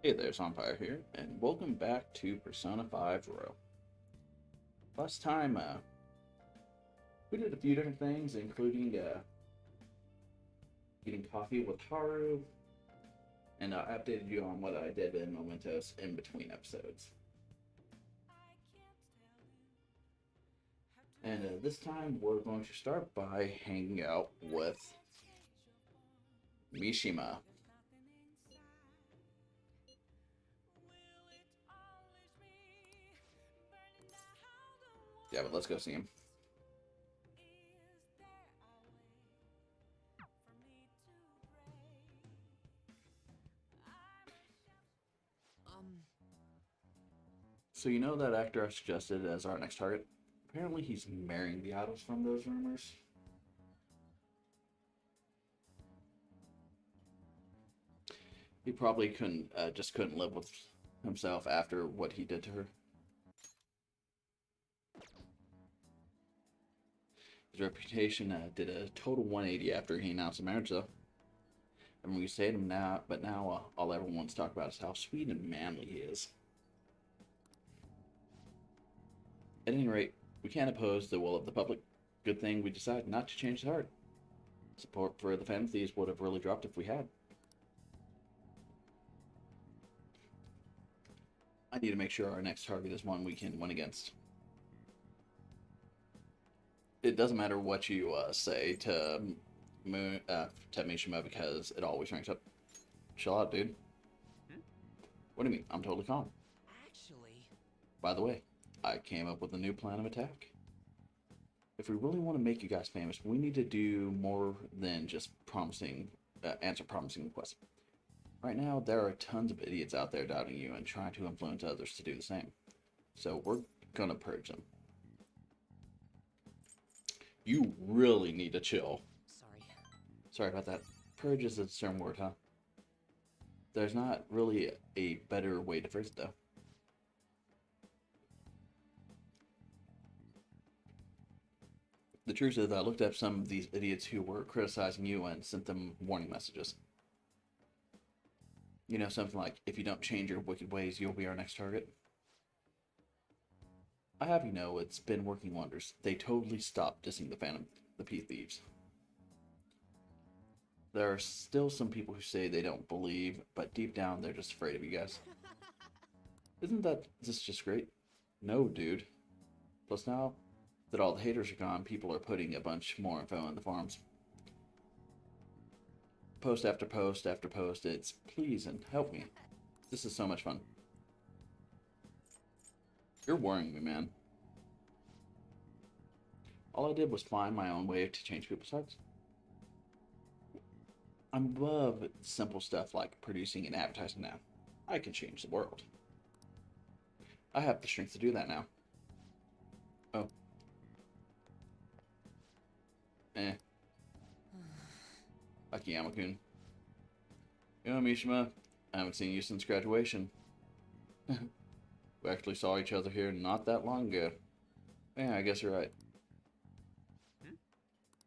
Hey there, Vampire here, and welcome back to Persona 5 Row. Last time, we did a few different things, including getting coffee with Haru, and I updated you on what I did in Mementos in between episodes. And this time, we're going to start by hanging out with Mishima. Yeah, but let's go see him. So you know that actor I suggested as our next target? Apparently he's marrying the idols from those rumors. He probably just couldn't live with himself after what he did to her. His reputation did a total 180 after he announced the marriage, though. And we say to him now, but now all everyone wants to talk about is how sweet and manly he is. At any rate, we can't oppose the will of the public. Good thing we decided not to change his heart. Support for the Phantom Thieves would have really dropped if we had. I need to make sure our next target is one we can win against. It doesn't matter what you say to Mishima because it always ranks up. Chill out, dude. What do you mean? I'm totally calm. Actually, By the way, I came up with a new plan of attack. If we really want to make you guys famous, we need to do more than just answer promising requests. Right now, there are tons of idiots out there doubting you and trying to influence others to do the same. So we're gonna purge them. You really need to chill. sorry. Sorry about that. Purge is a certain word, huh? There's not really a better way to phrase it, though. The truth is, I looked up some of these idiots who were criticizing you and sent them warning messages. You know, something like, if you don't change your wicked ways, you'll be our next target. I have you know, it's been working wonders. They totally stopped dissing the P Thieves. There are still some people who say they don't believe, but deep down they're just afraid of you guys. Isn't this just great? No, dude. Plus now that all the haters are gone, people are putting a bunch more info in the forums. Post after post after post, it's please and help me. This is so much fun. You're worrying me, man. All I did was find my own way to change people's hearts. I'm above simple stuff like producing and advertising now. I can change the world. I have the strength to do that now. Oh. Akiyama-kun. You know, Mishima, I haven't seen you since graduation. We actually saw each other here not that long ago. Yeah, I guess you're right.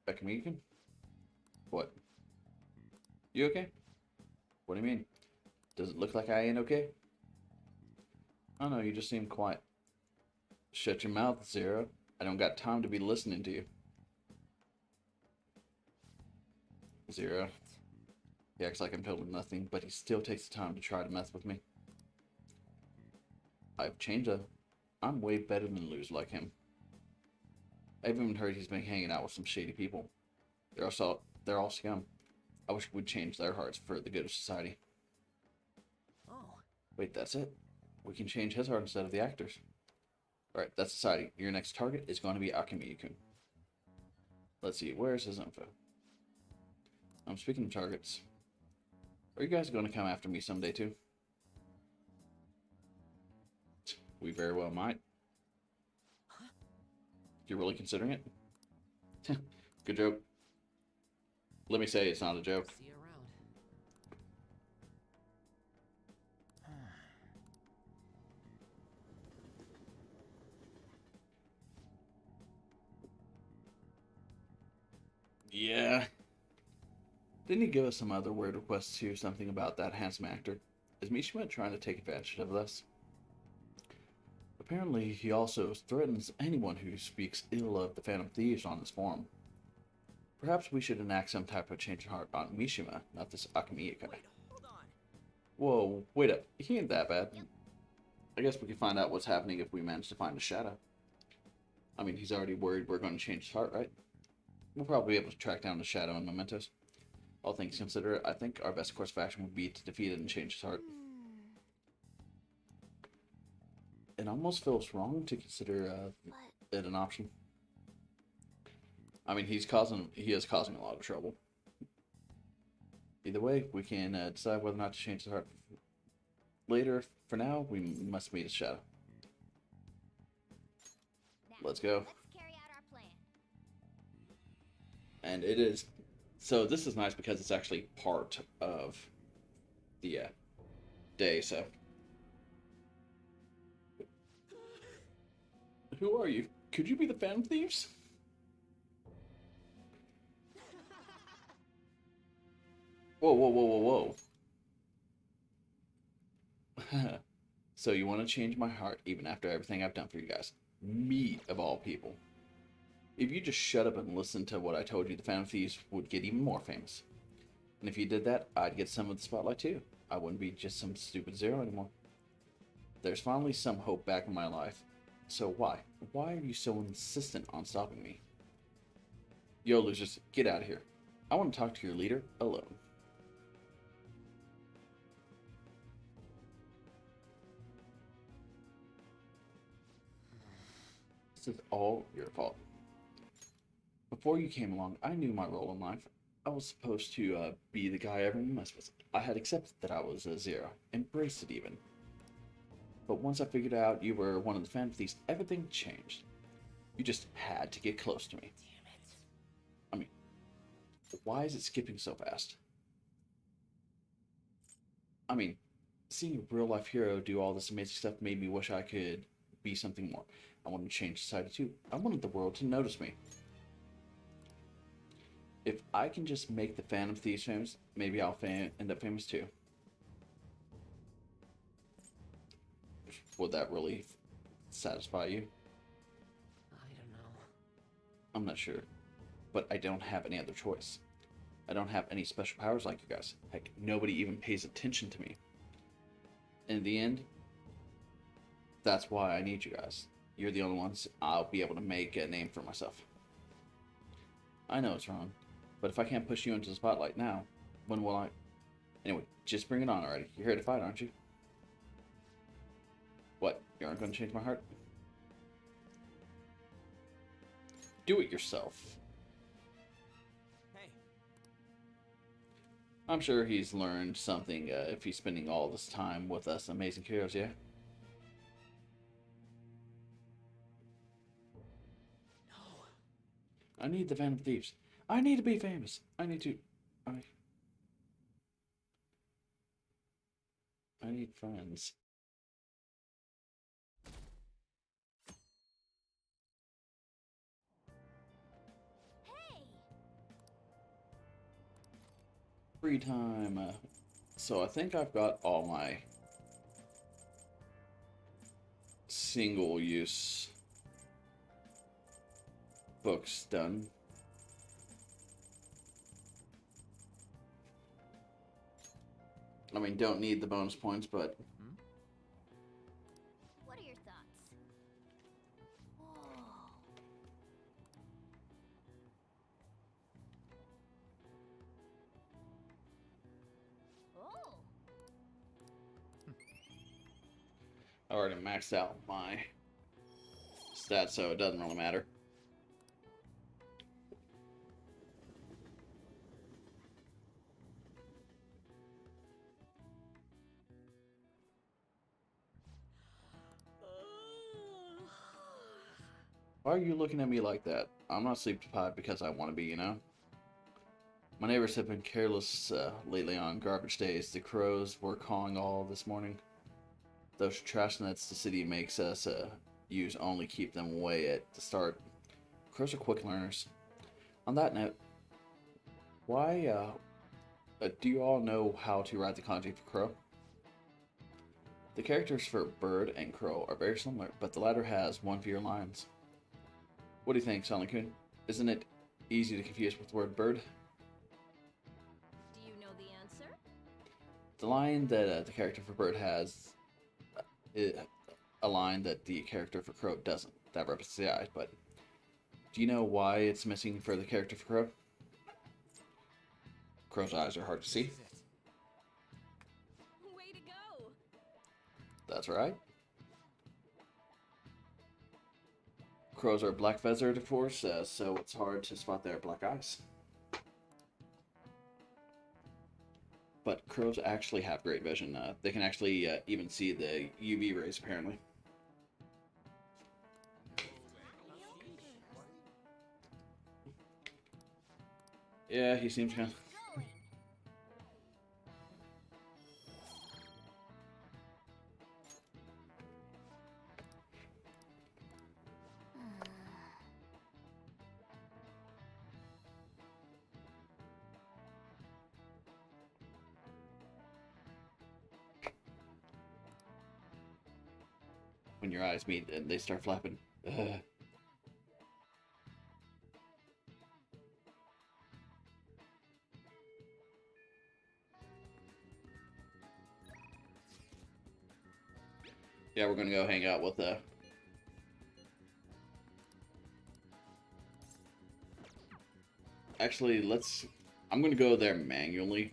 Akiyama-kun? What? You okay? What do you mean? Does it look like I ain't okay? Oh no, you just seem quiet. Shut your mouth, Zero. I don't got time to be listening to you. Zero. He acts like I'm told nothing, but he still takes the time to try to mess with me. I've changed though. I'm way better than losers like him. I've even heard he's been hanging out with some shady people. They're all scum. I wish we'd change their hearts for the good of society. Oh, Wait, that's it? We can change his heart instead of the actors. Alright, that's society. Your next target is going to be Akemi-kun. Let's see, where's his info? I'm speaking of targets. Are you guys going to come after me someday too? We very well might. You're really considering it? Good joke. Let me say it's not a joke. see you around. Yeah. Didn't he give us some other weird requests too? Something about that handsome actor? Is Mishima trying to take advantage of this? Apparently, he also threatens anyone who speaks ill of the Phantom Thieves on his forum. Perhaps we should enact some type of change of heart on Mishima, not this Akamiya guy. Wait, hold on. Whoa, wait up. He ain't that bad. I guess we can find out what's happening if we manage to find a shadow. I mean, he's already worried we're going to change his heart, right? We'll probably be able to track down the shadow and mementos. All things considered, I think our best course of action would be to defeat it and change his heart. It almost feels wrong to consider it an option. I mean, he is causing a lot of trouble. Either way, we can decide whether or not to change his heart later. For now, we must meet his shadow. Let's go. Let's carry out our plan. And it is. So this is nice because it's actually part of the day. So, who are you? Could you be the Phantom Thieves? Whoa, whoa, whoa, whoa, whoa. So you want to change my heart even after everything I've done for you guys? Me, of all people. If you just shut up and listen to what I told you, the Phantom Thieves would get even more famous. And if you did that, I'd get some of the spotlight too. I wouldn't be just some stupid zero anymore. There's finally some hope back in my life. So why? Why are you so insistent on stopping me? Yo, losers, get out of here. I want to talk to your leader alone. This is all your fault. Before you came along, I knew my role in life. I was supposed to be the guy everyone messed with. I had accepted that I was a zero, embraced it even. But once I figured out you were one of the Phantom Thieves, everything changed. You just had to get close to me. Damn it. I mean, why is it skipping so fast? I mean, seeing a real life hero do all this amazing stuff made me wish I could be something more. I wanted to change society too. I wanted the world to notice me. If I can just make the Phantom Thieves famous, maybe I'll end up famous too. Would that really satisfy you? I don't know. I'm not sure. But I don't have any other choice. I don't have any special powers like you guys. Heck, nobody even pays attention to me. In the end, that's why I need you guys. You're the only ones I'll be able to make a name for myself. I know it's wrong, but if I can't push you into the spotlight now, when will I? Anyway, just bring it on already. You're here to fight, aren't you? What? You aren't going to change my heart? Do it yourself. Hey. I'm sure he's learned something if he's spending all this time with us amazing heroes, yeah? No. I need the Phantom Thieves. I need to be famous. I need to... I need friends. Hey! Free time. So I think I've got all my single-use books done. I mean, don't need the bonus points, but What are your thoughts? Whoa. Oh. I already maxed out my stats, so it doesn't really matter. Why are you looking at me like that? I'm not sleep deprived because I want to be, you know? My neighbors have been careless lately on garbage days. The crows were cawing all this morning. Those trash nets the city makes us use only keep them away at the start. Crows are quick learners. On that note, why do you all know how to write the kanji for crow? The characters for Bird and Crow are very similar, but the latter has one fewer lines. What do you think, Sonic-kun? Isn't it easy to confuse with the word bird? Do you know the answer? The line that the character for Bird has is a line that the character for Crow doesn't. That represents the eyes, but do you know why it's missing for the character for Crow? Crow's eyes are hard to see. Way to go! That's right. Crows are black feathered, of course, so it's hard to spot their black eyes. But crows actually have great vision. They can actually even see the UV rays, apparently. Yeah, he seems kind of... Going. When your eyes meet and they start flapping. Ugh. Yeah, we're gonna go hang out with Actually, I'm gonna go there manually.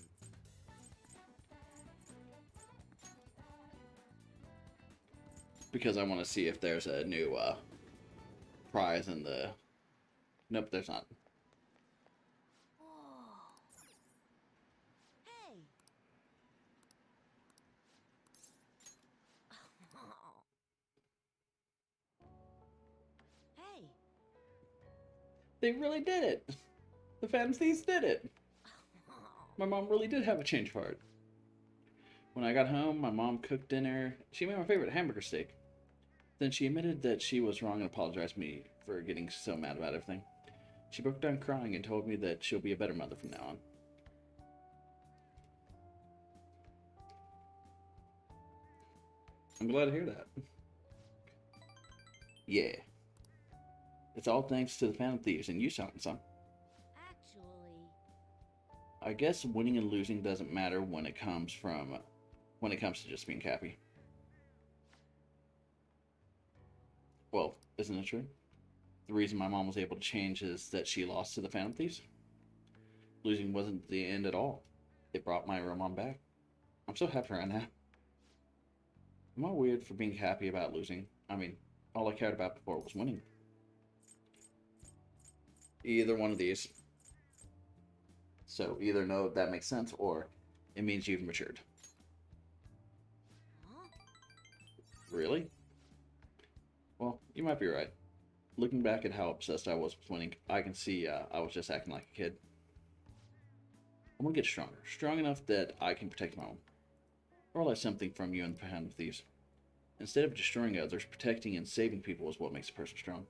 Because I want to see if there's a new prize in the... Nope, there's not. Whoa. Hey. Hey. They really did it! The Phantom Thieves did it! My mom really did have a change of heart. When I got home, my mom cooked dinner. She made my favorite hamburger steak. Then she admitted that she was wrong and apologized to me for getting so mad about everything. She broke down crying and told me that she'll be a better mother from now on. I'm glad to hear that. Yeah. It's all thanks to the Phantom Thieves and you, son. Actually. I guess winning and losing doesn't matter when it comes to just being happy. Well, isn't it true? The reason my mom was able to change is that she lost to the Phantom Thieves. Losing wasn't the end at all. It brought my real mom back. I'm so happy right now. Am I weird for being happy about losing? I mean, all I cared about before was winning. Either one of these. So either no, that makes sense, or it means you've matured. Huh? Really? Well, you might be right. Looking back at how obsessed I was with winning, I can see I was just acting like a kid. I want to get stronger. Strong enough that I can protect my own. I realize something from you and the Phantom Thieves. Instead of destroying others, protecting and saving people is what makes a person strong.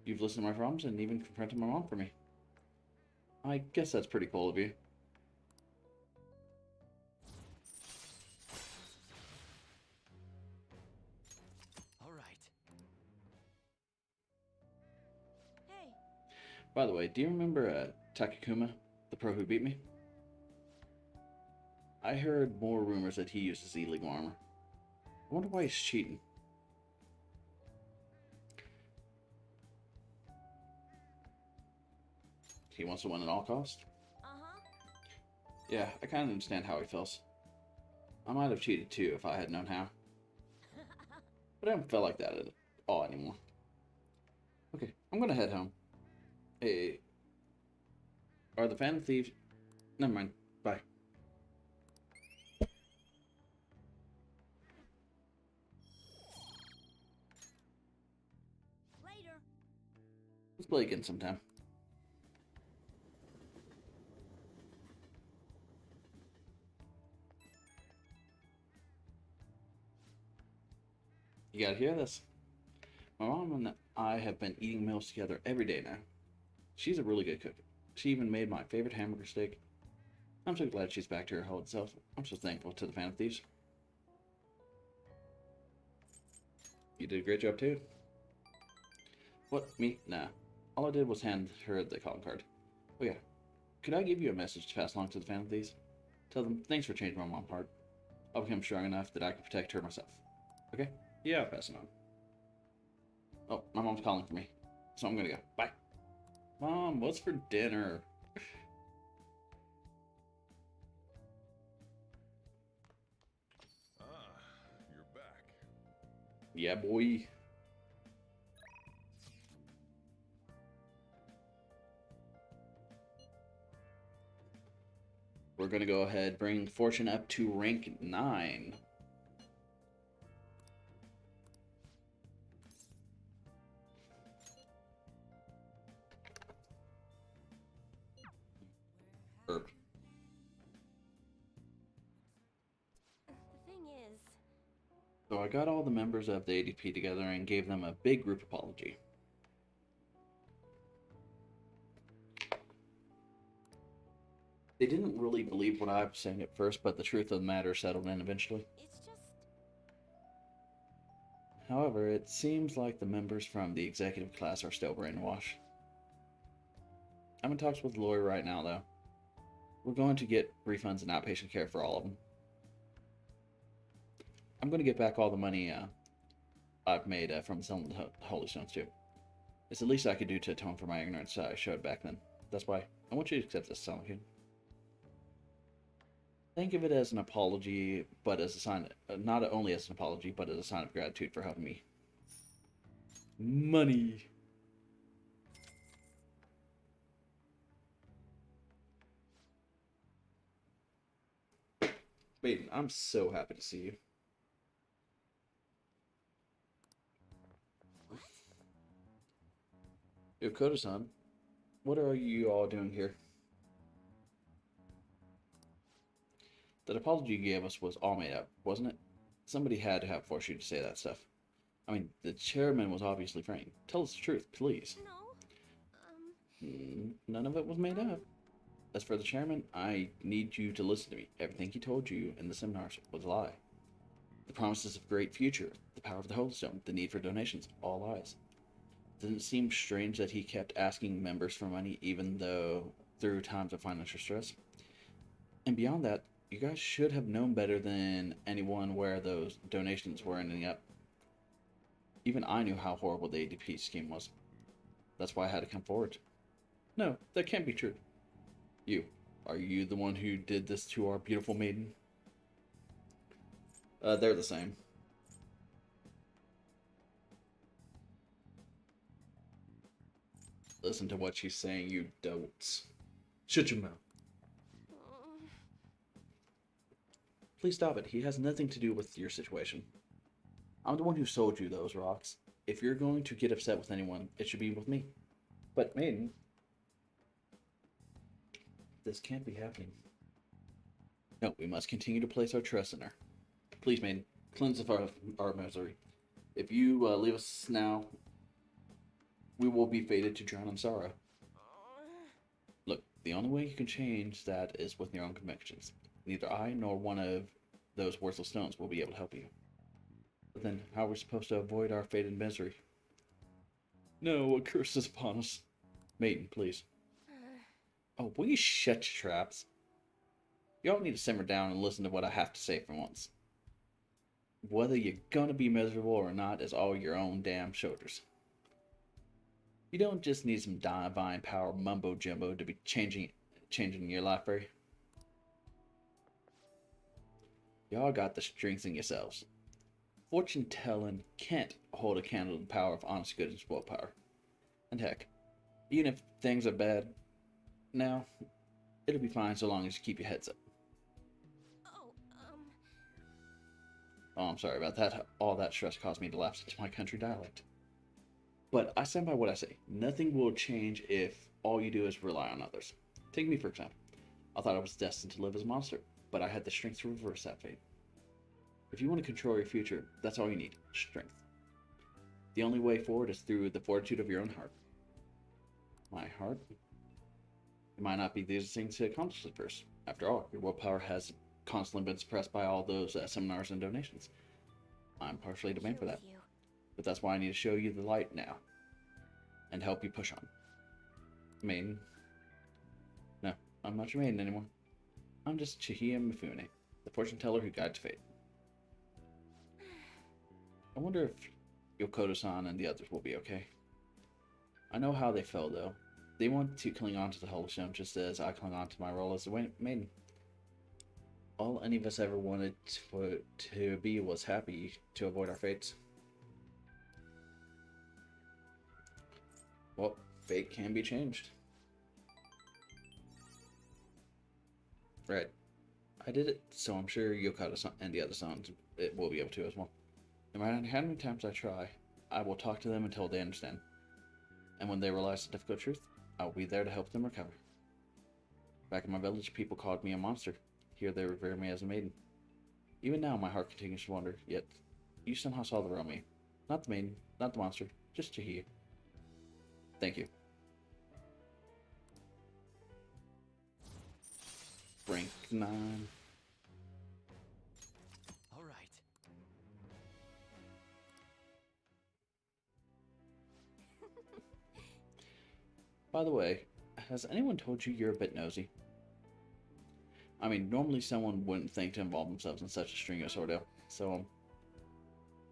You've listened to my problems and even confronted my mom for me. I guess that's pretty cool of you. All right. Hey. By the way, do you remember Takakuma, the pro who beat me? I heard more rumors that he uses illegal armor. I wonder why he's cheating. He wants to win at all costs? Uh-huh. Yeah, I kind of understand how he feels. I might have cheated too if I had known how. But I don't feel like that at all anymore. Okay, I'm gonna head home. Hey, are the Phantom Thieves... Never mind. Bye. Later. Let's play again sometime. You gotta hear this. My mom and I have been eating meals together every day now. She's a really good cook. She even made my favorite hamburger steak. I'm so glad she's back to her whole self. I'm so thankful to the Phantom Thieves. You did a great job too. What? Me? Nah. All I did was hand her the calling card. Oh yeah. Could I give you a message to pass along to the family, please? Tell them thanks for changing my mom's heart. I'll become strong enough that I can protect her myself. Okay? Yeah, I'll pass it on. Oh, my mom's calling for me. So I'm gonna go. Bye. Mom, what's for dinner? You're back. Yeah, boy. We're gonna go ahead, bring Fortune up to rank 9. Herb. The thing is, So I got all the members of the ADP together and gave them a big group apology. They didn't really believe what I was saying at first, but the truth of the matter settled in eventually. it's just. However, it seems like the members from the executive class are still brainwashed. I'm in talks with the lawyer right now, though. We're going to get refunds and outpatient care for all of them. I'm going to get back all the money I've made from selling the Holy Stones, too. It's the least I could do to atone for my ignorance I showed back then. That's why I want you to accept this, Solomon. Think of it as an apology, but as a sign, not only as an apology, but as a sign of gratitude for helping me. Money. Maiden, I'm so happy to see you. What? Yokota-san, what are you all doing here? That apology you gave us was all made up, wasn't it? Somebody had to have forced you to say that stuff. I mean, the chairman was obviously framed. Tell us the truth, please. No. None of it was made up. As for the chairman, I need you to listen to me. Everything he told you in the seminars was a lie. The promises of great future, the power of the Holy Stone, the need for donations, all lies. Doesn't it seem strange that he kept asking members for money even though through times of financial stress? And beyond that, you guys should have known better than anyone where those donations were ending up. Even I knew how horrible the ADP scheme was. That's why I had to come forward. No, that can't be true. Are you the one who did this to our beautiful maiden? They're the same. Listen to what she's saying, you dotes. Shut your mouth. Please stop it. He has nothing to do with your situation. I'm the one who sold you those rocks. If you're going to get upset with anyone, it should be with me. But maiden, this can't be happening. No, we must continue to place our trust in her. Please, maiden, cleanse of our misery. If you leave us now, we will be fated to drown in sorrow. Look, the only way you can change that is with your own convictions. Neither I nor one of those worthless stones will be able to help you. But then, how are we supposed to avoid our fated misery? No, a curse is upon us. Maiden, please. Oh, will you shut your traps? Y'all need to simmer down and listen to what I have to say for once. Whether you're gonna be miserable or not is all your own damn shoulders. You don't just need some divine power mumbo jumbo to be changing your life, Barry. Y'all got the strength in yourselves. Fortune telling can't hold a candle to the power of honest goodness willpower. And heck, even if things are bad now, it'll be fine so long as you keep your heads up. Oh, I'm sorry about that. All that stress caused me to lapse into my country dialect. But I stand by what I say. Nothing will change if all you do is rely on others. Take me, for example. I thought I was destined to live as a monster, but I had the strength to reverse that fate. If you want to control your future, that's all you need. Strength. The only way forward is through the fortitude of your own heart. My heart? It might not be the easiest thing to accomplish at first. After all, your willpower has constantly been suppressed by all those seminars and donations. I'm partially to blame for that. But that's why I need to show you the light now and help you push on. Maiden. No, I'm not your maiden anymore. I'm just Chihia Mifune, the fortune teller who guides fate. I wonder if Yokoto-san and the others will be okay. I know how they felt, though. They want to cling on to the Holostone just as I clung on to my role as the maiden. All any of us ever wanted to be was happy to avoid our fates. Well, fate can be changed. Right. I did it, so I'm sure Yokata and the other sons will be able to as well. No matter how many times I try, I will talk to them until they understand. And when they realize the difficult truth, I will be there to help them recover. Back in my village, people called me a monster. Here they revere me as a maiden. Even now, my heart continues to wander, yet you somehow saw the real me. Not the maiden, not the monster, just Chihia. Thank you. Rank 9. All right. By the way, has anyone told you you're a bit nosy? I mean, normally someone wouldn't think to involve themselves in such a strenuous ordeal, so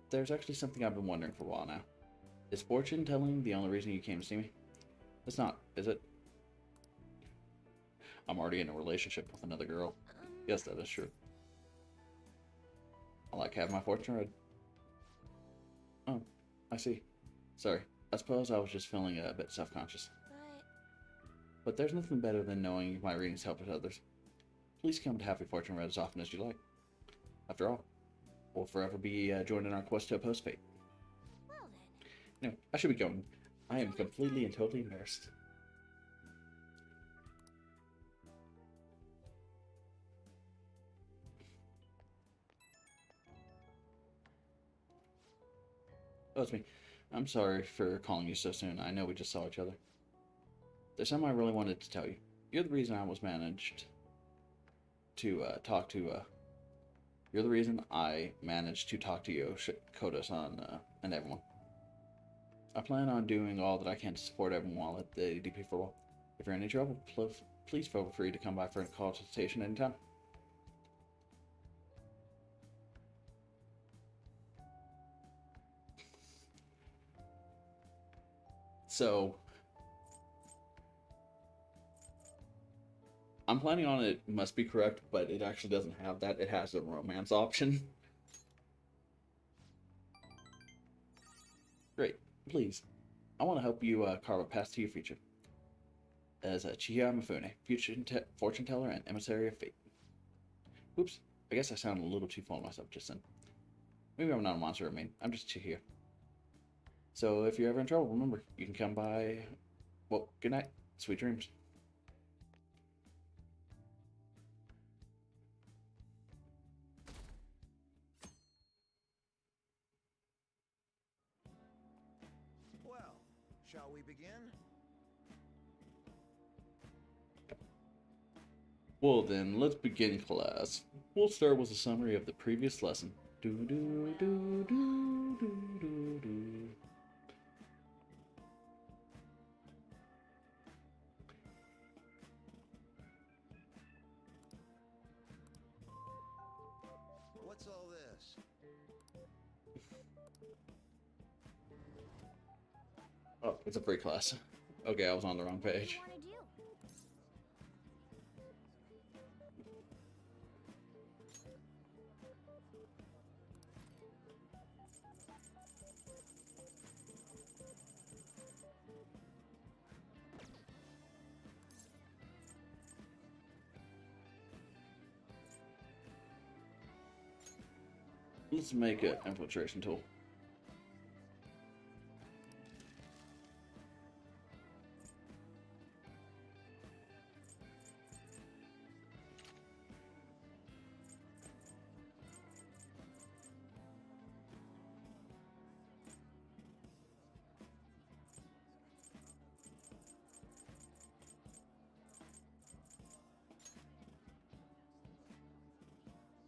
there's actually something I've been wondering for a while now. Is fortune telling the only reason you came to see me? It's not, is it? I'm already in a relationship with another girl. Yes, that is true. I like having my fortune read. Oh, I see. Sorry, I suppose I was just feeling a bit self-conscious. But there's nothing better than knowing my readings help others. Please come to have your fortune read as often as you like. After all, we'll forever be joining our quest to oppose fate. Well then. No, I should be going. I am completely and totally immersed. Oh, it's me. I'm sorry for calling you so soon. I know we just saw each other. There's something I really wanted to tell you. You're the reason I was managed to talk to. You're the reason I managed to talk to Yokoto-san and everyone. I plan on doing all that I can to support everyone while at the DP for a while. If you're in any trouble, please feel free to come by for a consultation anytime. So, I'm planning on it must be correct, but it actually doesn't have that. It has a romance option. Great. Please. I want to help you carve a path to your future. As a Chihaya Mifune, fortune teller and emissary of fate. Oops. I guess I sounded a little too full of myself just then. Maybe I'm not a monster, I mean. I'm just Chihaya. So if you're ever in trouble, remember, you can come by. Well, good night. Sweet dreams. Well, shall we begin? Well then, let's begin class. We'll start with a summary of the previous lesson. Do do do do do do do. What's all this? Oh, it's a free class. Okay, I was on the wrong What do page. you want to do? Let's make an infiltration tool.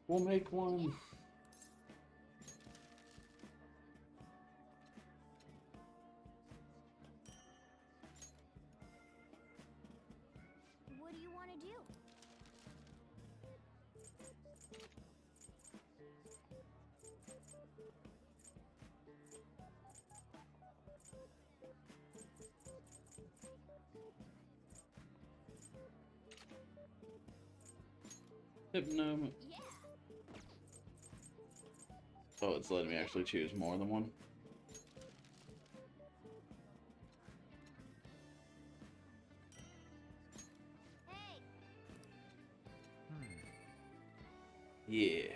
We'll make one. Hypno. Yeah. Oh, it's letting me actually choose more than one. Hey. Yeah.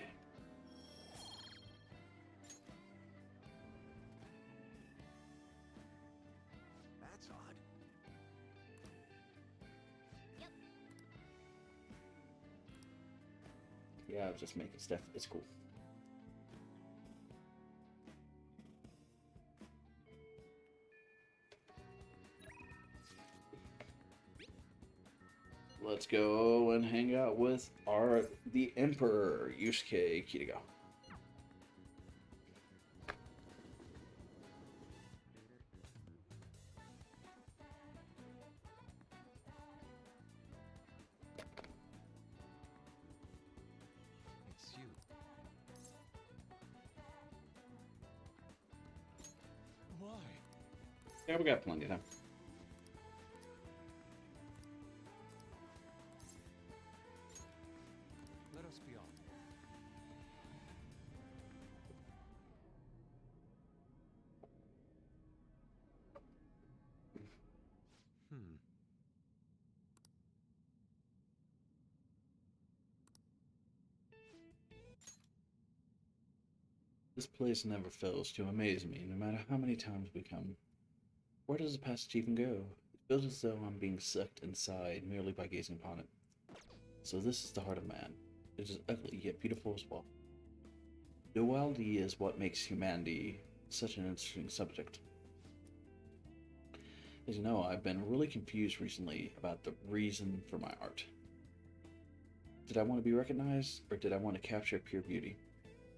That's odd. Yep. Yeah, I was just making stuff. It's cool. Let's go and hang out with the Emperor, Yusuke Kiriga. It's you. Why? Yeah, we got plenty of time. Let us be off. Hmm. This place never fails to amaze me, no matter how many times we come. Where does the passage even go? It feels as though I'm being sucked inside merely by gazing upon it. So this is the heart of man. It is ugly yet beautiful as well. Duality is what makes humanity such an interesting subject. As you know, I've been really confused recently about the reason for my art. Did I want to be recognized, or did I want to capture pure beauty?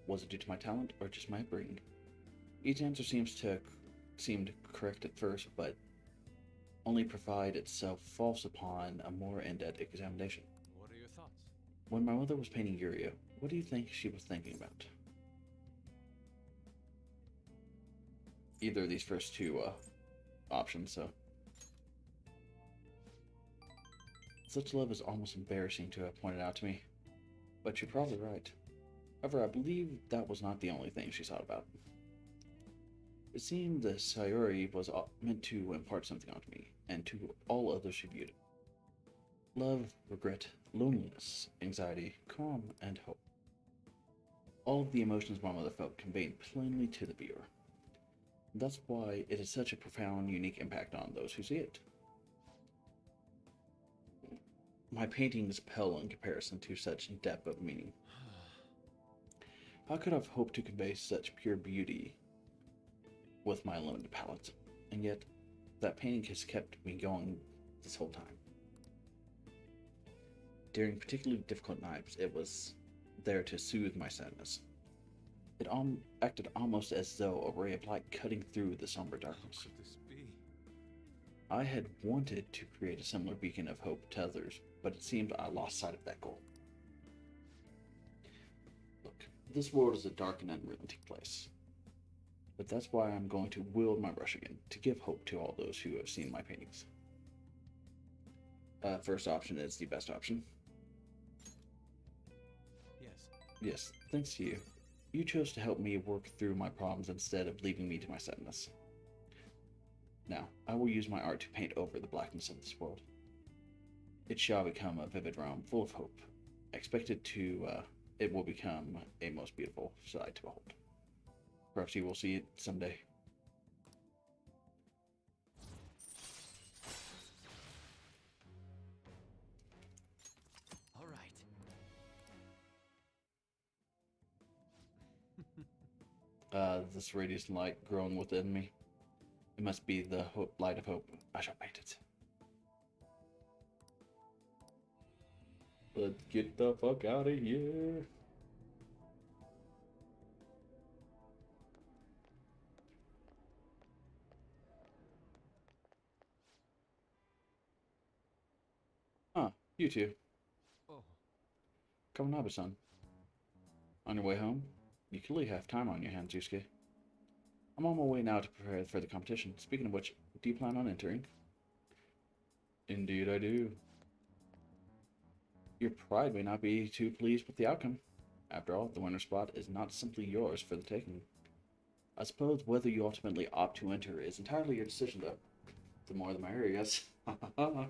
Was it due to my talent, or just my upbringing? Each answer seemed correct at first, but only provide itself false upon a more in-depth examination. What are your thoughts? When my mother was painting Yuria, what do you think she was thinking about? Either of these first two options, so. Such love is almost embarrassing to have pointed out to me. But you're probably right. However, I believe that was not the only thing she thought about. It seemed that Sayuri was meant to impart something onto me, and to all others she viewed it. Love, regret, loneliness, anxiety, calm, and hope. All of the emotions my mother felt conveyed plainly to the viewer. That's why it has such a profound, unique impact on those who see it. My paintings pale in comparison to such depth of meaning. How could I have hoped to convey such pure beauty with my limited palette? And yet, that painting has kept me going this whole time. During particularly difficult nights, it was there to soothe my sadness. It acted almost as though a ray of light cutting through the somber How darkness. could this be? I had wanted to create a similar beacon of hope to others, but it seemed I lost sight of that goal. Look, this world is a dark and unrelenting place. But that's why I'm going to wield my brush again, to give hope to all those who have seen my paintings. First option is the best option. Yes. Yes, thanks to you. You chose to help me work through my problems instead of leaving me to my sadness. Now, I will use my art to paint over the blackness of this world. It shall become a vivid realm full of hope. It will become a most beautiful sight to behold. Perhaps you will see it someday. All right. This radiant light growing within me. It must be the light of hope. I shall paint it. Let's get the fuck out of here. Huh, you two. Oh, Kawanabe-san. On your way home? You clearly have time on your hands, Yusuke. I'm on my way now to prepare for the competition. Speaking of which, do you plan on entering? Indeed I do. Your pride may not be too pleased with the outcome. After all, the winter spot is not simply yours for the taking. I suppose whether you ultimately opt to enter is entirely your decision, though. The more the merrier, yes. The I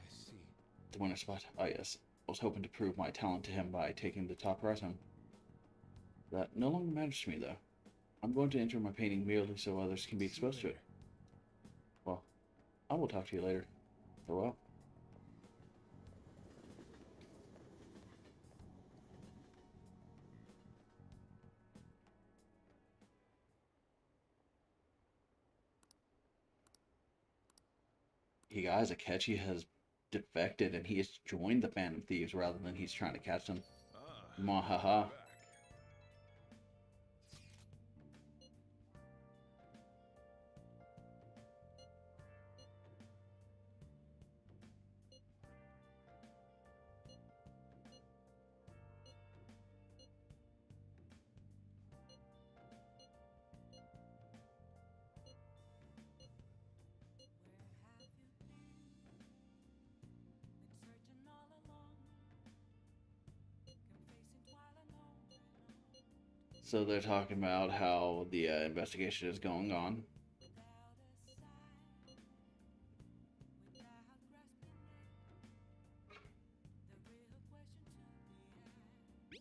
see. winter spot, ah yes. I was hoping to prove my talent to him by taking the top prize home. That no longer matters to me, though. I'm going to enter my painting merely so others can be See you exposed to it. later. Well, I will talk to you later. Farewell. You guys, Akechi has defected and he has joined the Phantom Thieves rather than he's trying to catch them. Ah, Mahaha. back. So they're talking about how the investigation is going on.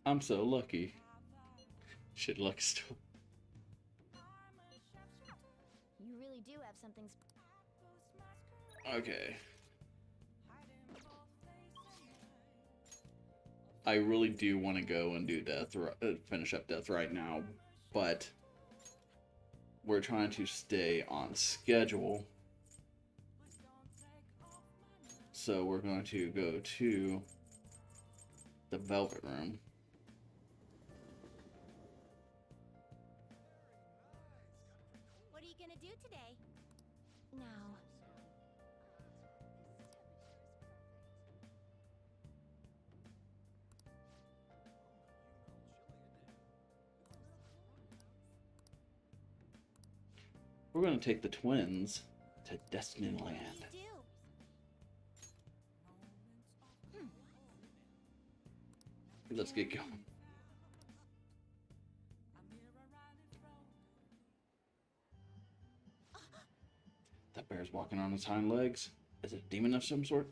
I'm so lucky. Shit, luck still. You really do have something. Okay. I really do want to go and do death, finish up death right now, but we're trying to stay on schedule. So we're going to go to the Velvet Room. What are you gonna do today? Now. We're going to take the twins to Destiny What Land. do you do? Let's get going. That bear's walking on its hind legs. Is it a demon of some sort?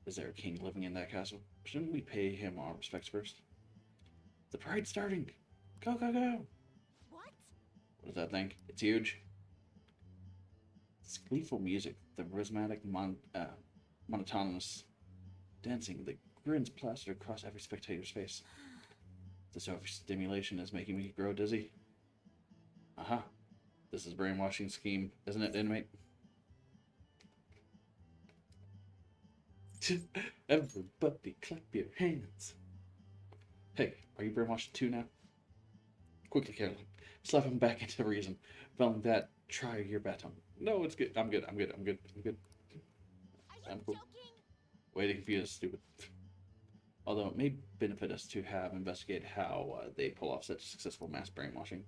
Is there a king living in that castle? Shouldn't we pay him our respects first? The parade's starting! Go, go, go! What? What is that thing? It's huge. It's gleeful music, the rhythmic, monotonous dancing, the grins plastered across every spectator's face. This overstimulation is making me grow dizzy. Aha. This is a brainwashing scheme, isn't it, inmate? Everybody clap your hands. Hey, are you brainwashed too now? Quickly, Caroline. Slap him back into reason. Failing that, try your baton. No, it's good. I'm good. I'm good. I'm good. I'm good. Are I'm you cool. joking? Way to confuse us, stupid. Although it may benefit us to have investigated how they pull off such successful mass brainwashing.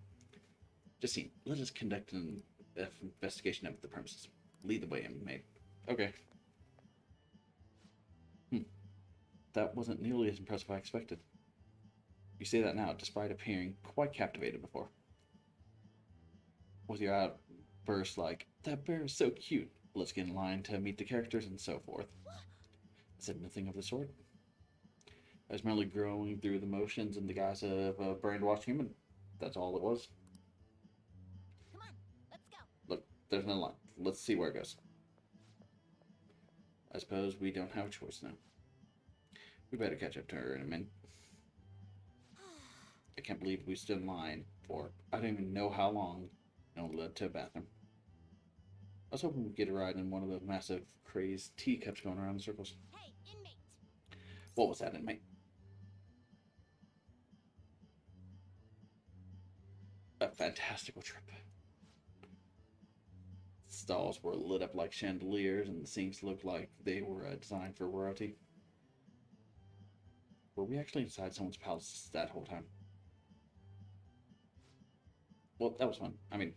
Just see, let us conduct an investigation of the premises. Lead the way, inmate. Okay. That wasn't nearly as impressive as I expected. You say that now, despite appearing quite captivated before. With your outburst like, that bear is so cute, let's get in line to meet the characters and so forth. I said nothing of the sort. I was merely growing through the motions in the guise of a brainwashed human. That's all it was. Come on, let's go. Look, there's no line. Let's see where it goes. I suppose we don't have a choice now. We better catch up to her in a minute. I can't believe we stood in line for I don't even know how long and it led to a bathroom. I was hoping we'd get a ride in one of the massive crazed teacups going around in circles. Hey, inmate. What was that, inmate? A fantastical trip. Stalls were lit up like chandeliers, and the sinks looked like they were designed for royalty. Were we actually inside someone's palace that whole time? Well, that was fun. I mean,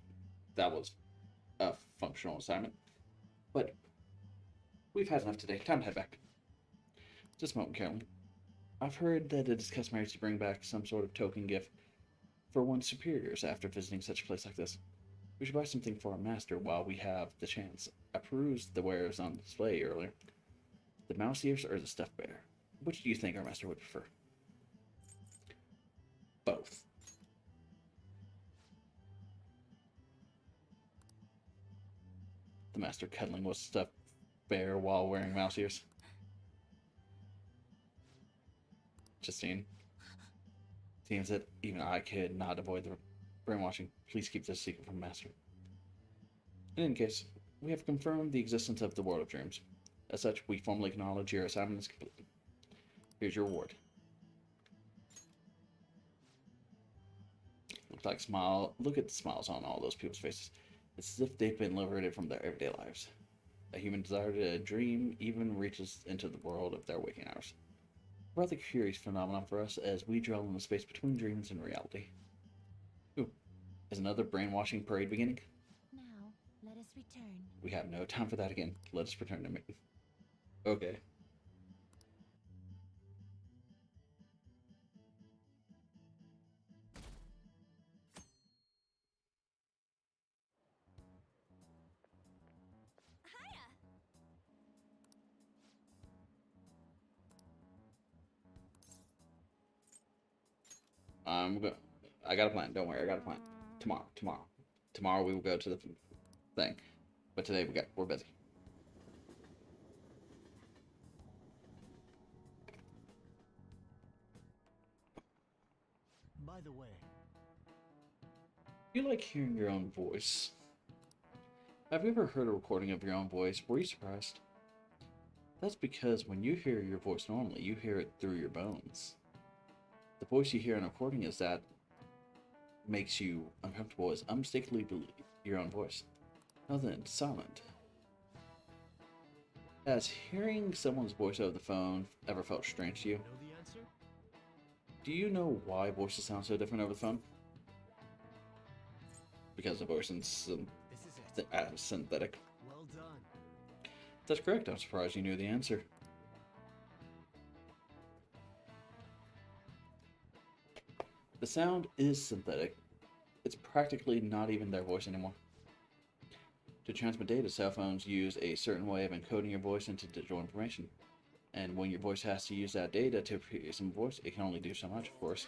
that was a functional assignment. But we've had enough today. Time to head back. Just a moment, Carolyn. I've heard that it is customary to bring back some sort of token gift for one's superiors after visiting such a place like this. We should buy something for our master while we have the chance. I perused the wares on display earlier. The mouse ears or the stuffed bear? Which do you think our master would prefer? Both. The master cuddling with stuffed bear while wearing mouse ears. Justine. Seems that even I could not avoid the brainwashing. Please keep this secret from master. In any case, we have confirmed the existence of the world of dreams. As such, we formally acknowledge your assignment is complete. Here's your reward. Look at the smiles on all those people's faces. It's as if they've been liberated from their everyday lives. A human desire to dream even reaches into the world of their waking hours. A rather curious phenomenon for us as we dwell in the space between dreams and reality. Ooh, is another brainwashing parade beginning? Now, let us return. We have no time for that again. Let us return to me. Okay. Hiya! I got a plan. Don't worry, I got a plan. Tomorrow we will go to the thing. But today we're busy. By the way, You like hearing your own voice? Have you ever heard a recording of your own voice? Were you surprised? That's because when you hear your voice normally, you hear it through your bones. The voice you hear in a recording is that makes you uncomfortable is unmistakably your own voice. Now then, silent. Has hearing someone's voice over the phone ever felt strange to you? know the answer? Do you know why voices sound so different over the phone? Because the voice is This is it. synthetic. Well done. That's correct. I'm surprised you knew the answer. The sound is synthetic. It's practically not even their voice anymore. To transmit data, cell phones use a certain way of encoding your voice into digital information. And when your voice has to use that data to create some voice, it can only do so much, of course.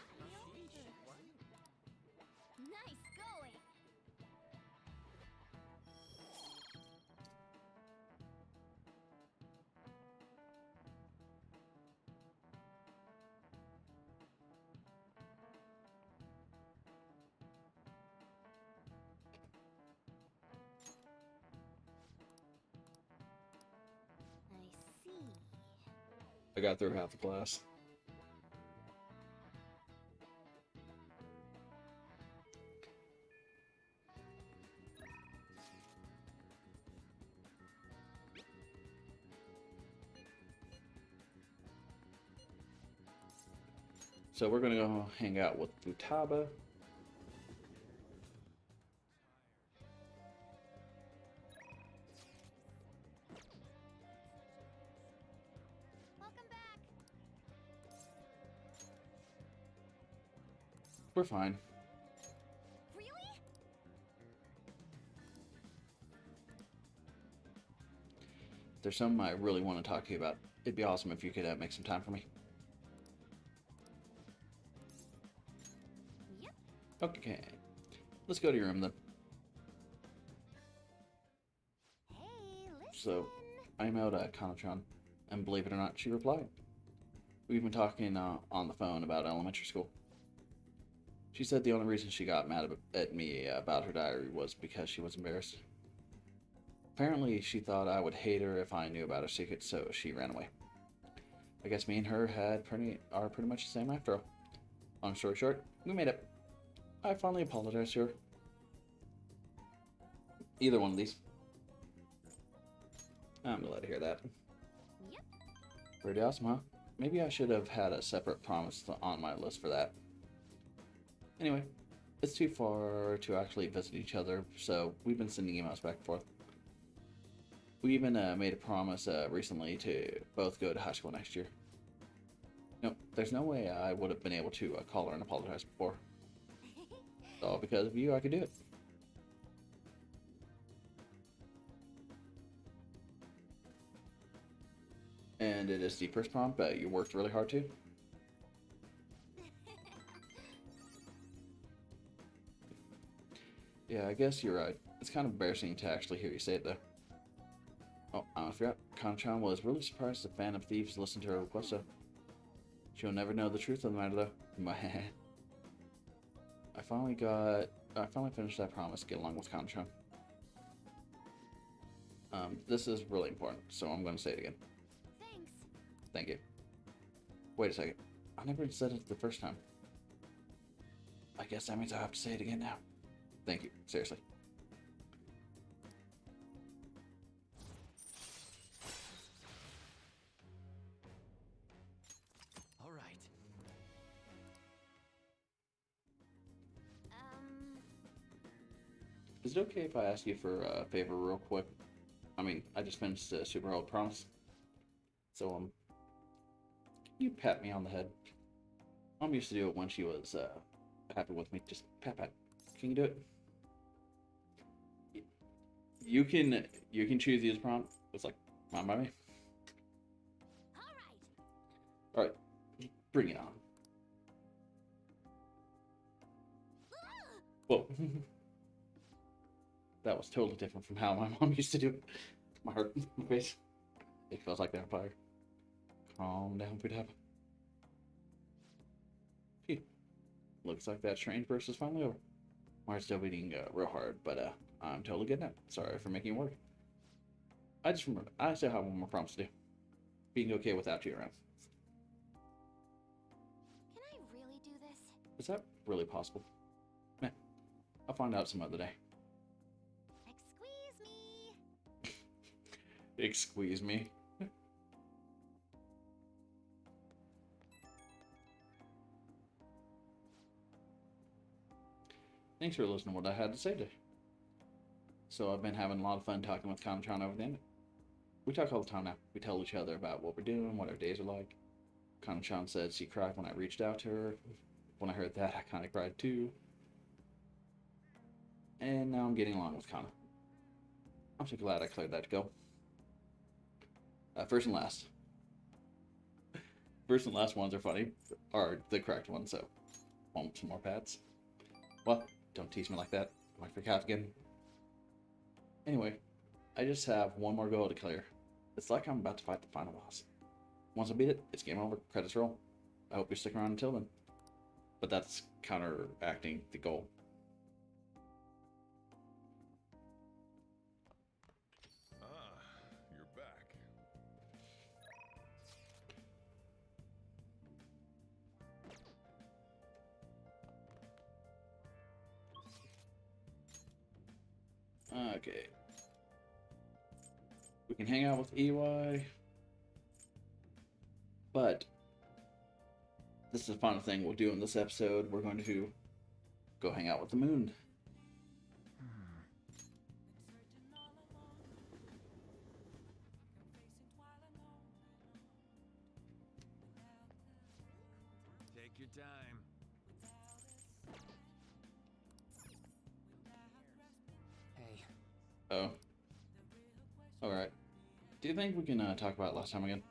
Nice going! I see. I got through half the class. So we're gonna go hang out with Futaba. Welcome back! We're fine. Really? There's something I really want to talk to you about. It'd be awesome if you could make some time for me. Yep. Okay. Let's go to your room then. Hey, listen! So, I emailed Kanatron, and believe it or not, she replied. We've been talking on the phone about elementary school. She said the only reason she got mad at me about her diary was because she was embarrassed. Apparently, she thought I would hate her if I knew about her secret, so she ran away. I guess me and her are pretty much the same after all. Long story short, we made up. I finally apologized to her. Either one of these. I'm glad to hear that. Yep. Pretty awesome, huh? Maybe I should have had a separate promise on my list for that. Anyway, it's too far to actually visit each other, so we've been sending emails back and forth. We even made a promise recently to both go to high school next year. Nope, there's no way I would have been able to call her and apologize before. So because of you, I could do it. And it is the first prompt, but you worked really hard too. Yeah, I guess you're right. It's kind of embarrassing to actually hear you say it, though. Oh, I forgot. Kanchan was really surprised the fan of thieves listened to her request, though. She'll never know the truth of the matter, though. I finally finished that promise. Get along with Kanchan. This is really important, so I'm going to say it again. Thanks. Thank you. Wait a second. I never said it the first time. I guess that means I have to say it again now. Thank you. Seriously. All right. Is it okay if I ask you for a favor real quick? I mean, I just finished Super Old Promise. So, can you pat me on the head? Mom used to do it when she was happy with me. Just pat. Can you do it? You can choose the prompt. It's like, fine by me. All right. Alright. Bring it on. Whoa. That was totally different from how my mom used to do it. My heart, my face. It feels like vampire. Calm down, Pudab. Phew. Looks like that strange burst is finally over. My heart's still beating real hard, but I'm totally good now. Sorry for making it work. I still have one more promise to do. Being okay without you around. Can I really do this? Is that really possible? Meh. I'll find out some other day. Squeeze me. Squeeze me. Thanks for listening to what I had to say today. So I've been having a lot of fun talking with Kanchan over the internet. We talk all the time now. We tell each other about what we're doing, what our days are like. Kanchan said she cried when I reached out to her. When I heard that, I kind of cried too. And now I'm getting along with Kana. I'm so glad I cleared that to go. First and last. First and last ones are funny, are the correct ones, so want some more pats? Well, don't tease me like that. I might freak out again. Anyway, I just have one more goal to clear. It's like I'm about to fight the final boss. Once I beat it, it's game over. Credits roll. I hope you stick around until then. But that's counteracting the goal. You're back. Okay. We can hang out with EY. But this is the final thing we'll do in this episode. We're going to go hang out with the moon. Take your time. Hey, Oh. Alright. Do you think we can talk about last time again?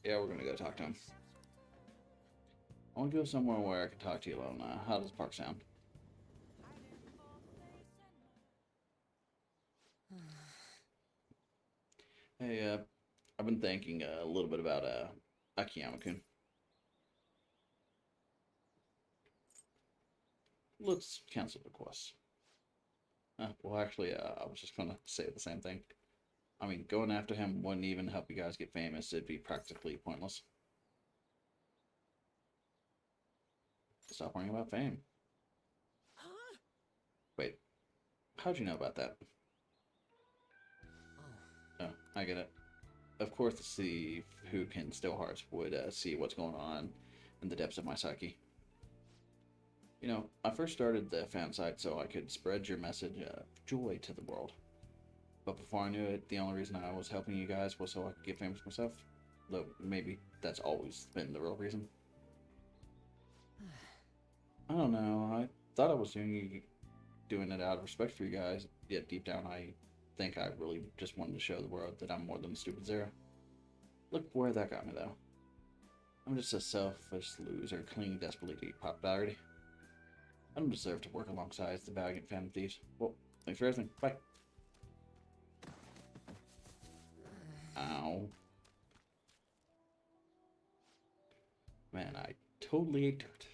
Yeah, we're gonna go talk to him. I want to go somewhere where I can talk to you alone. How does the park sound? Hey, I've been thinking a little bit about Akiyama-kun. Let's cancel the quest. Well, actually, I was just gonna say the same thing. I mean, going after him wouldn't even help you guys get famous. It'd be practically pointless. Stop worrying about fame. Huh? Wait, how'd you know about that? Oh, I get it. Of course, the thief who can steal hearts would see what's going on in the depths of my psyche. You know, I first started the fan site so I could spread your message of joy to the world. But before I knew it, the only reason I was helping you guys was so I could get famous myself. Though maybe that's always been the real reason. I don't know. I thought I was doing it out of respect for you guys, yet deep down I think I really just wanted to show the world that I'm more than a stupid Zero. Look where that got me, though. I'm just a selfish loser clinging desperately to popularity. I don't deserve to work alongside the valiant Phantom Thieves. Well, thanks for everything. Bye. Ow. Man, I totally ate dirt.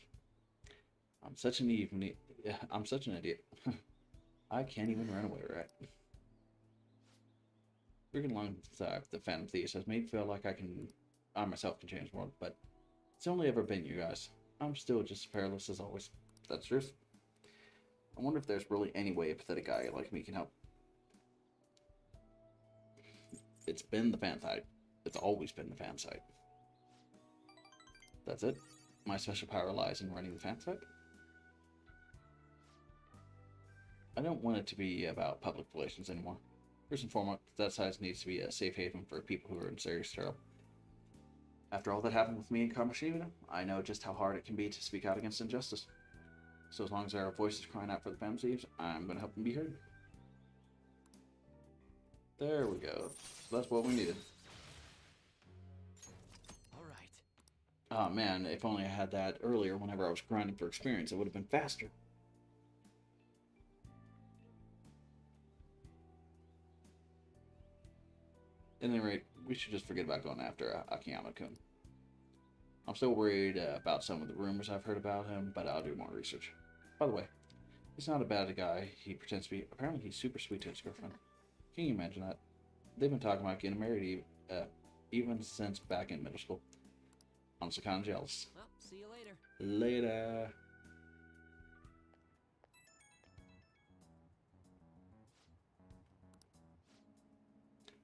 I'm such an idiot. I'm such an idiot. I can't even run away, right? Working alongside the Phantom Thieves has made me feel like I myself can change the world, but it's only ever been you guys. I'm still just as perilous as always. That's truth. I wonder if there's really any way a pathetic guy like me can help. It's been the fan side. It's always been the fan side. That's it. My special power lies in running the fan side. I don't want it to be about public relations anymore. First and foremost, that side needs to be a safe haven for people who are in serious trouble. After all that happened with me and Kamoshida, I know just how hard it can be to speak out against injustice. So as long as there are voices crying out for the Phantom Thieves, I'm going to help them be heard. There we go. That's what we needed. All right. Oh man, if only I had that earlier whenever I was grinding for experience, it would have been faster. At any rate, we should just forget about going after Akiyama-kun. I'm still worried about some of the rumors I've heard about him, but I'll do more research. By the way, he's not a bad guy he pretends to be. Apparently he's super sweet to his girlfriend. Can you imagine that? They've been talking about getting married even since back in middle school. I'm so kind of jealous. Well, see you later. Later.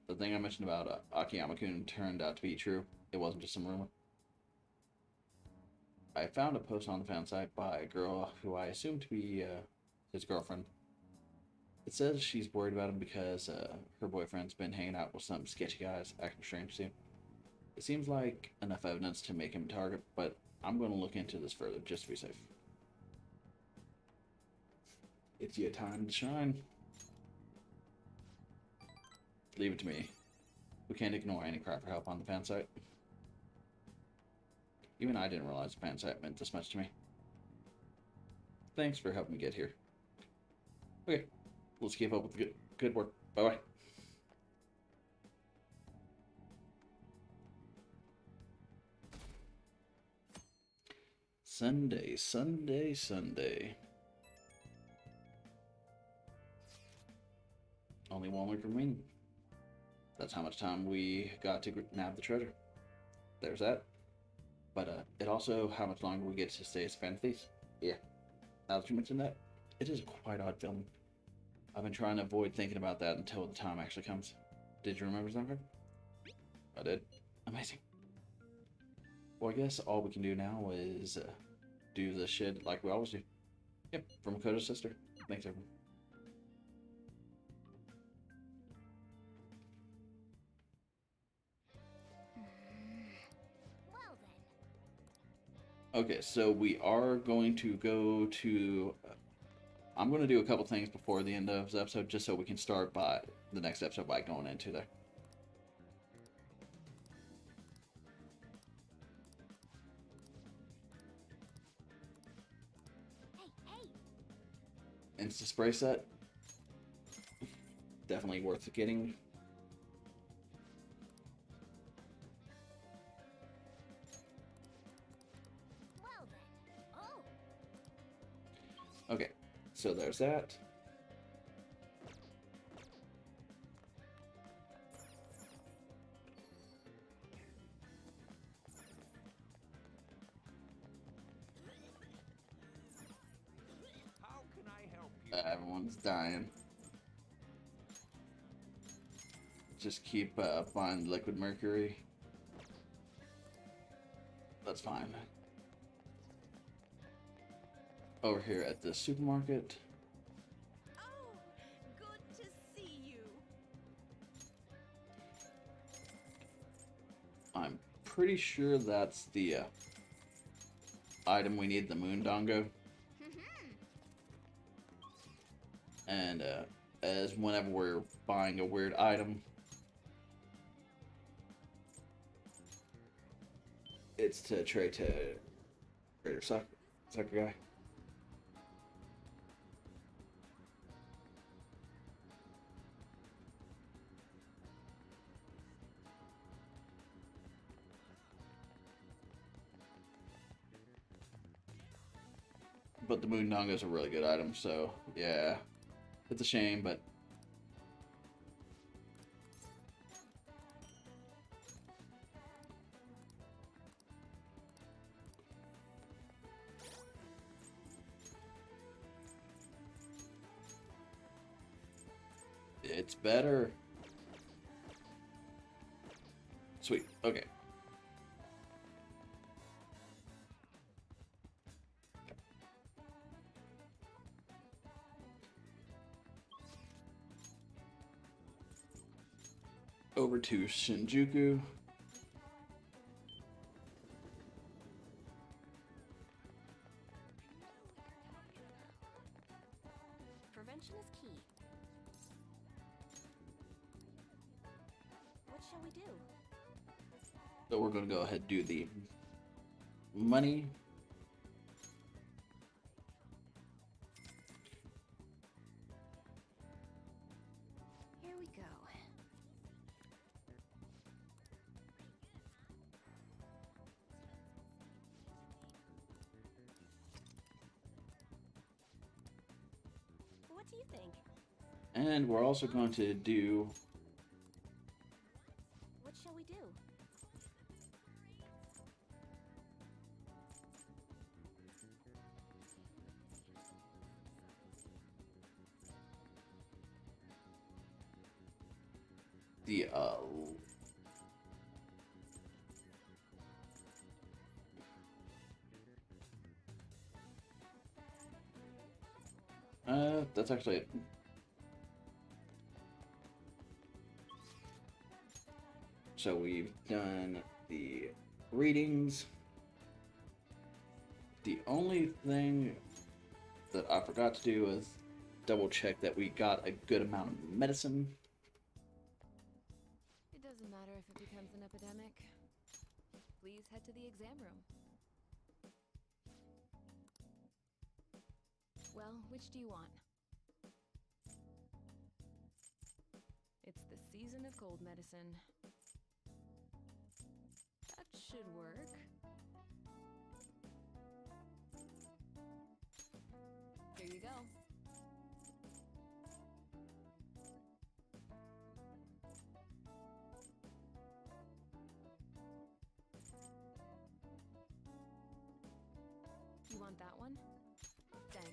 The thing I mentioned about Akiyama-kun turned out to be true. It wasn't just some rumor. I found a post on the fan site by a girl who I assume to be his girlfriend. It says she's worried about him because her boyfriend's been hanging out with some sketchy guys acting strange too. It seems like enough evidence to make him a target, but I'm going to look into this further just to be safe. It's your time to shine. Leave it to me. We can't ignore any cry for help on the fan site. Even I didn't realize the fan site meant this much to me. Thanks for helping me get here. Okay, let's keep up with the good work. Bye-bye. Sunday, Sunday, Sunday. Only 1 week remaining. That's how much time we got to nab the treasure. There's that. But it also how much longer we get to stay as Phantom. Yeah. Now that you mentioned that, it is a quite odd feeling. I've been trying to avoid thinking about that until the time actually comes. Did you remember something? I did. Amazing. Well, I guess all we can do now is do the shit like we always do. Yep, from Makoto's sister. Thanks, everyone. Well then. Okay, so we are going to go to... I'm going to do a couple things before the end of the episode, just so we can start by the next episode by going into there. Hey, Insta spray set. Definitely worth getting. well then. Oh. Okay, so there's that. How can I help you? Everyone's dying. Just keep buying liquid mercury. That's fine. Over here at the supermarket. Oh, good to see you. I'm pretty sure that's the item we need, the Moondongo. And as whenever we're buying a weird item, it's to trade to Trader Sucker Guy. But the Moondongo is a really good item, so yeah, it's a shame, but it's better. Sweet. Okay. Over to Shinjuku. Prevention is key. What shall we do? So we're going to go ahead and do the money. Here we go. What do you think? And we're also going to do What shall we do? the that's actually it. So we've done the readings. The only thing that I forgot to do is double check that we got a good amount of medicine. It doesn't matter if it becomes an epidemic. Please head to the exam room. Well, which do you want? It's the season of cold medicine. That should work. Here you go. You want that one? Thanks.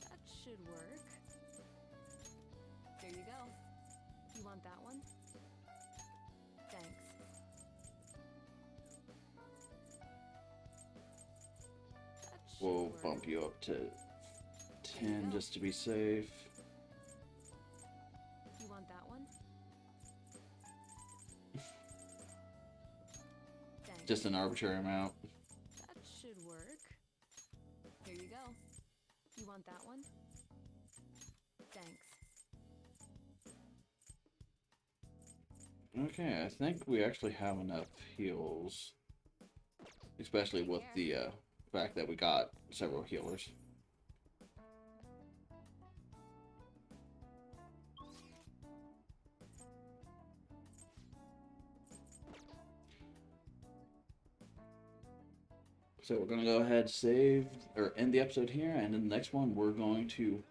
That should work. There you go. You want that one? Thanks. That should We'll work. bump you up to 10 just to be safe. You want that one? Thanks. Just an arbitrary amount. That should work. Here you go. You want that one? Thanks. Okay, I think we actually have enough heals. Especially with the fact that we got several healers. So we're going to go ahead, save, or end the episode here, and in the next one we're going to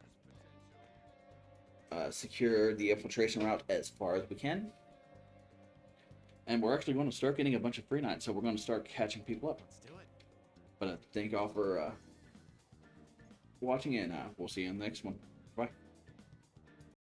secure the infiltration route as far as we can. And we're actually going to start getting a bunch of free nights, so we're going to start catching people up. Let's do it. But thank y'all for watching, and we'll see you in the next one.